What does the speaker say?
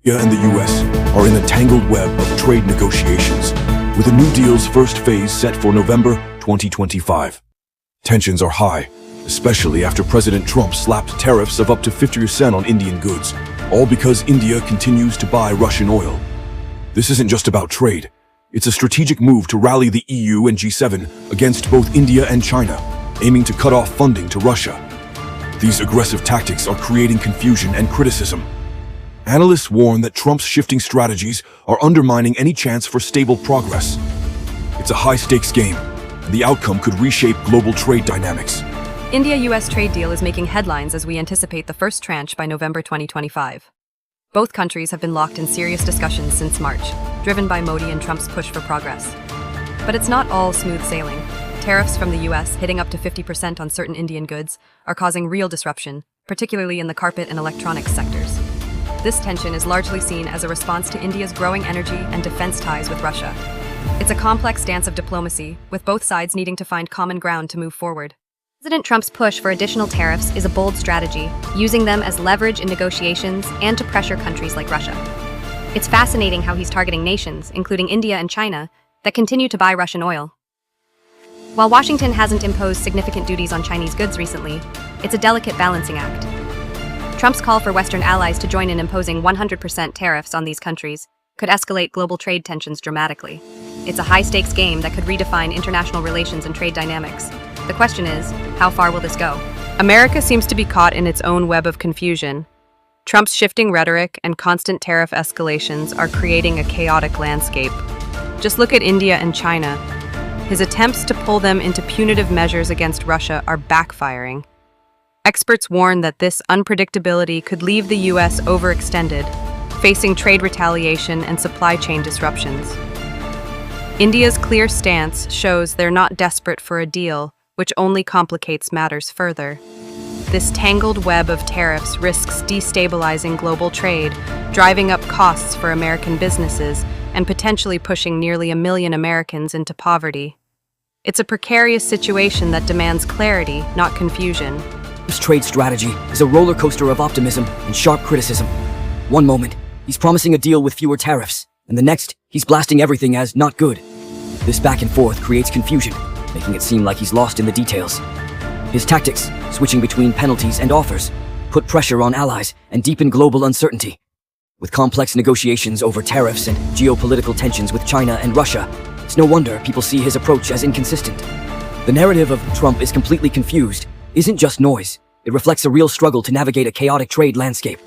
India and the US are in a tangled web of trade negotiations, with a new deal's first phase set for November 2025. Tensions are high, especially after President Trump slapped tariffs of up to 50% on Indian goods, all because India continues to buy Russian oil. This isn't just about trade. It's a strategic move to rally the EU and G7 against both India and China, aiming to cut off funding to Russia. These aggressive tactics are creating confusion and criticism. Analysts warn that Trump's shifting strategies are undermining any chance for stable progress. It's a high-stakes game, and the outcome could reshape global trade dynamics. India-US trade deal is making headlines as we anticipate the first tranche by November 2025. Both countries have been locked in serious discussions since March, driven by Modi and Trump's push for progress. But it's not all smooth sailing. Tariffs from the US, hitting up to 50% on certain Indian goods, are causing real disruption, particularly in the carpet and electronics sectors. This tension is largely seen as a response to India's growing energy and defense ties with Russia. It's a complex dance of diplomacy, with both sides needing to find common ground to move forward. President Trump's push for additional tariffs is a bold strategy, using them as leverage in negotiations and to pressure countries like Russia. It's fascinating how he's targeting nations, including India and China, that continue to buy Russian oil. While Washington hasn't imposed significant duties on Chinese goods recently, it's a delicate balancing act. Trump's call for Western allies to join in imposing 100% tariffs on these countries could escalate global trade tensions dramatically. It's a high-stakes game that could redefine international relations and trade dynamics. The question is, how far will this go? America seems to be caught in its own web of confusion. Trump's shifting rhetoric and constant tariff escalations are creating a chaotic landscape. Just look at India and China. His attempts to pull them into punitive measures against Russia are backfiring. Experts warn that this unpredictability could leave the US overextended, facing trade retaliation and supply chain disruptions. India's clear stance shows they're not desperate for a deal, which only complicates matters further. This tangled web of tariffs risks destabilizing global trade, driving up costs for American businesses, and potentially pushing nearly 1 million Americans into poverty. It's a precarious situation that demands clarity, not confusion. Trump's trade strategy is a roller coaster of optimism and sharp criticism. One moment, he's promising a deal with fewer tariffs, and the next, he's blasting everything as not good. This back and forth creates confusion, making it seem like he's lost in the details. His tactics, switching between penalties and offers, put pressure on allies and deepen global uncertainty. With complex negotiations over tariffs and geopolitical tensions with China and Russia, it's no wonder people see his approach as inconsistent. The narrative of Trump is completely confused isn't just noise. It reflects a real struggle to navigate a chaotic trade landscape.